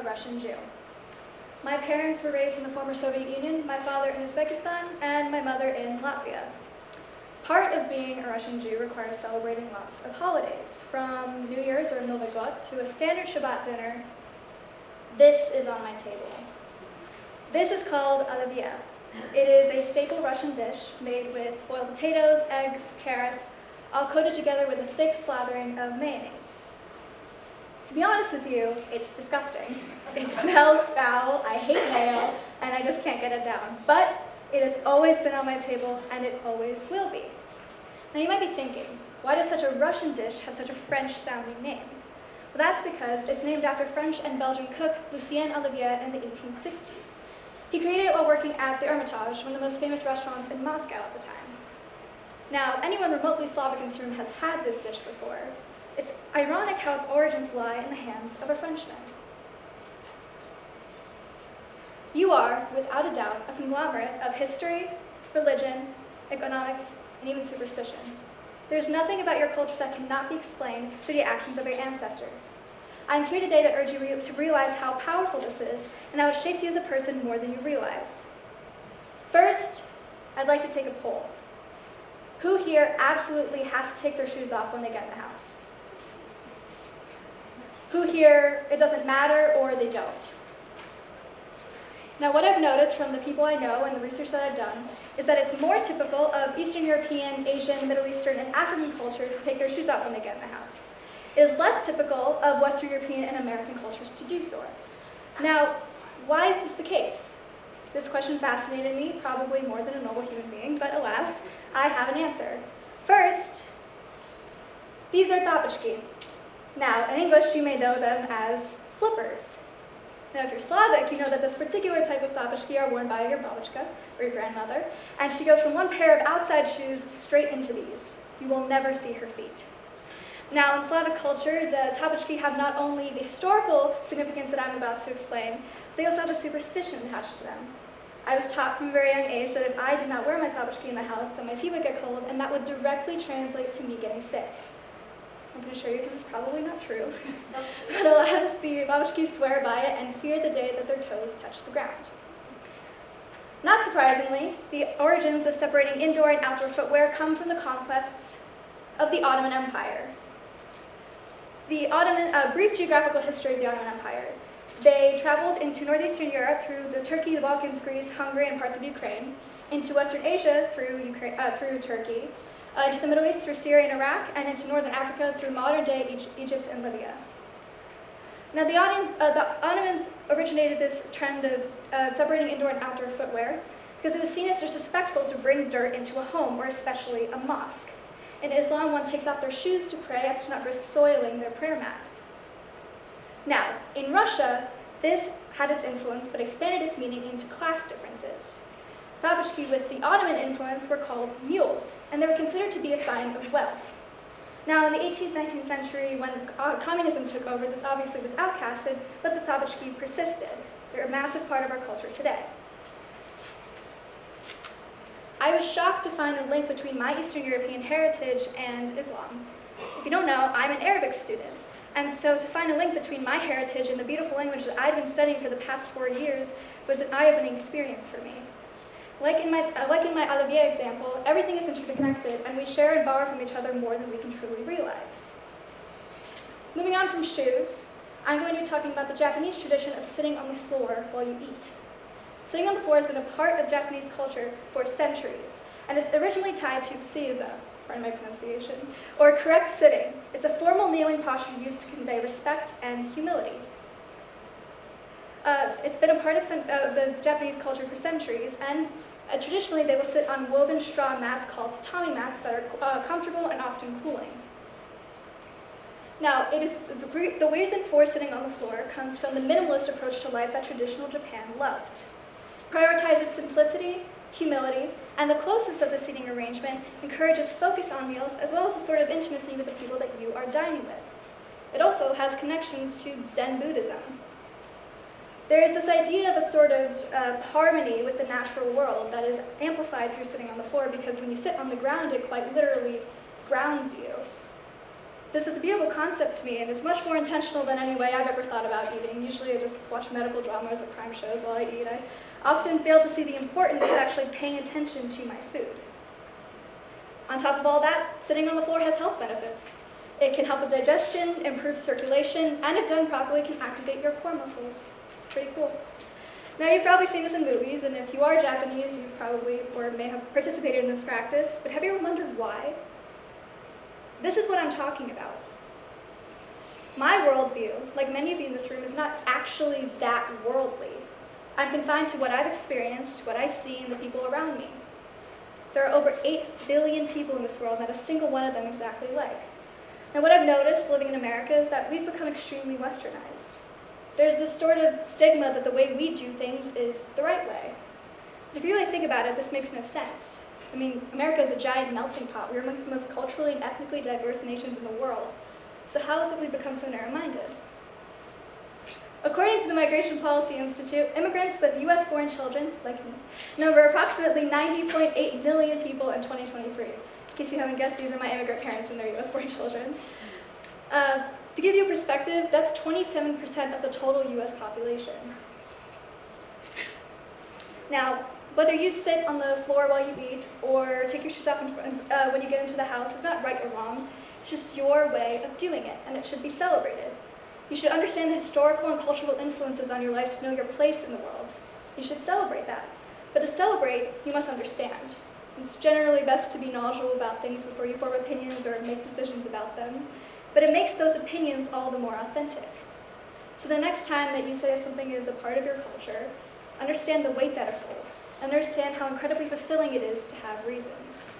Russian Jew. My parents were raised in the former Soviet Union, my father in Uzbekistan, and my mother in Latvia. Part of being a Russian Jew requires celebrating lots of holidays, from New Year's or Novy God to a standard Shabbat dinner. This is on my table. This is called oливье. It is a staple Russian dish made with boiled potatoes, eggs, carrots, all coated together with a thick slathering of mayonnaise. To be honest with you, it's disgusting. It smells foul, I hate mayo, and I just can't get it down. But it has always been on my table, and it always will be. Now you might be thinking, why does such a Russian dish have such a French-sounding name? Well, that's because it's named after French and Belgian cook Lucien Olivier in the 1860s. He created it while working at the Hermitage, one of the most famous restaurants in Moscow at the time. Now, anyone remotely Slavic in this room has had this dish before. It's ironic how its origins lie in the hands of a Frenchman. You are, without a doubt, a conglomerate of history, religion, economics, and even superstition. There's nothing about your culture that cannot be explained through the actions of your ancestors. I'm here today to urge you to realize how powerful this is and how it shapes you as a person more than you realize. First, I'd like to take a poll. Who here absolutely has to take their shoes off when they get in the house? Who here, it doesn't matter or they don't? Now, what I've noticed from the people I know and the research that I've done is that it's more typical of Eastern European, Asian, Middle Eastern, and African cultures to take their shoes off when they get in the house. It is less typical of Western European and American cultures to do so. Now, why is this the case? This question fascinated me, probably more than a normal human being, but alas, I have an answer. First, these are tapochki. Now, in English, you may know them as slippers. Now, if you're Slavic, you know that this particular type of tapochki are worn by your babushka, or your grandmother, and she goes from one pair of outside shoes straight into these. You will never see her feet. Now, in Slavic culture, the tapochki have not only the historical significance that I'm about to explain, but they also have a superstition attached to them. I was taught from a very young age that if I did not wear my tapochki in the house, then my feet would get cold, and that would directly translate to me getting sick. I'm going to show you this is probably not true. But alas, the babushkis swear by it and fear the day that their toes touch the ground. Not surprisingly, the origins of separating indoor and outdoor footwear come from the conquests of the Ottoman Empire. The brief geographical history of the Ottoman Empire. They traveled into northeastern Europe through Turkey, the Balkans, Greece, Hungary, and parts of Ukraine, into Western Asia through Turkey, into the Middle East through Syria and Iraq, and into northern Africa through modern-day Egypt and Libya. Now, the Ottomans originated this trend of separating indoor and outdoor footwear because it was seen as disrespectful to bring dirt into a home, or especially a mosque. In Islam, one takes off their shoes to pray as to not risk soiling their prayer mat. Now, in Russia, this had its influence but expanded its meaning into class differences. Tapochki with the Ottoman influence were called mules, and they were considered to be a sign of wealth. Now, in the 18th, 19th century, when communism took over, this obviously was outcasted, but the tapochki persisted. They're a massive part of our culture today. I was shocked to find a link between my Eastern European heritage and Islam. If you don't know, I'm an Arabic student, and so to find a link between my heritage and the beautiful language that I'd been studying for the past 4 years was an eye-opening experience for me. Like in my oливье example, everything is interconnected, and we share and borrow from each other more than we can truly realize. Moving on from shoes, I'm going to be talking about the Japanese tradition of sitting on the floor while you eat. Sitting on the floor has been a part of Japanese culture for centuries, and it's originally tied to seiza, pardon my pronunciation, or correct sitting. It's a formal kneeling posture used to convey respect and humility. It's been a part of the Japanese culture for centuries, and traditionally they will sit on woven straw mats called tatami mats that are comfortable and often cooling. Now, the reason for sitting on the floor comes from the minimalist approach to life that traditional Japan loved. Prioritizes simplicity, humility, and the closeness of the seating arrangement encourages focus on meals as well as a sort of intimacy with the people that you are dining with. It also has connections to Zen Buddhism. There is this idea of a sort of harmony with the natural world that is amplified through sitting on the floor, because when you sit on the ground, it quite literally grounds you. This is a beautiful concept to me, and it's much more intentional than any way I've ever thought about eating. Usually I just watch medical dramas or crime shows while I eat. I often fail to see the importance of actually paying attention to my food. On top of all that, sitting on the floor has health benefits. It can help with digestion, improve circulation, and if done properly, can activate your core muscles. Pretty cool. Now, you've probably seen this in movies, and if you are Japanese, you've probably or may have participated in this practice, but have you ever wondered why? This is what I'm talking about. My worldview, like many of you in this room, is not actually that worldly. I'm confined to what I've experienced, what I see, and the people around me. There are over 8 billion people in this world, not a single one of them exactly like. Now, what I've noticed living in America is that we've become extremely westernized. There's this sort of stigma that the way we do things is the right way. But if you really think about it, this makes no sense. I mean, America is a giant melting pot. We're amongst the most culturally and ethnically diverse nations in the world. So how is it we've become so narrow-minded? According to the Migration Policy Institute, immigrants with US-born children, like me, number approximately 90.8 million people in 2023. In case you haven't guessed, these are my immigrant parents and their US-born children. To give you a perspective, that's 27% of the total US population. Now, whether you sit on the floor while you eat or take your shoes off when you get into the house is not right or wrong. It's just your way of doing it, and it should be celebrated. You should understand the historical and cultural influences on your life to know your place in the world. You should celebrate that. But to celebrate, you must understand. It's generally best to be knowledgeable about things before you form opinions or make decisions about them. But it makes those opinions all the more authentic. So the next time that you say something is a part of your culture, understand the weight that it holds. Understand how incredibly fulfilling it is to have reasons.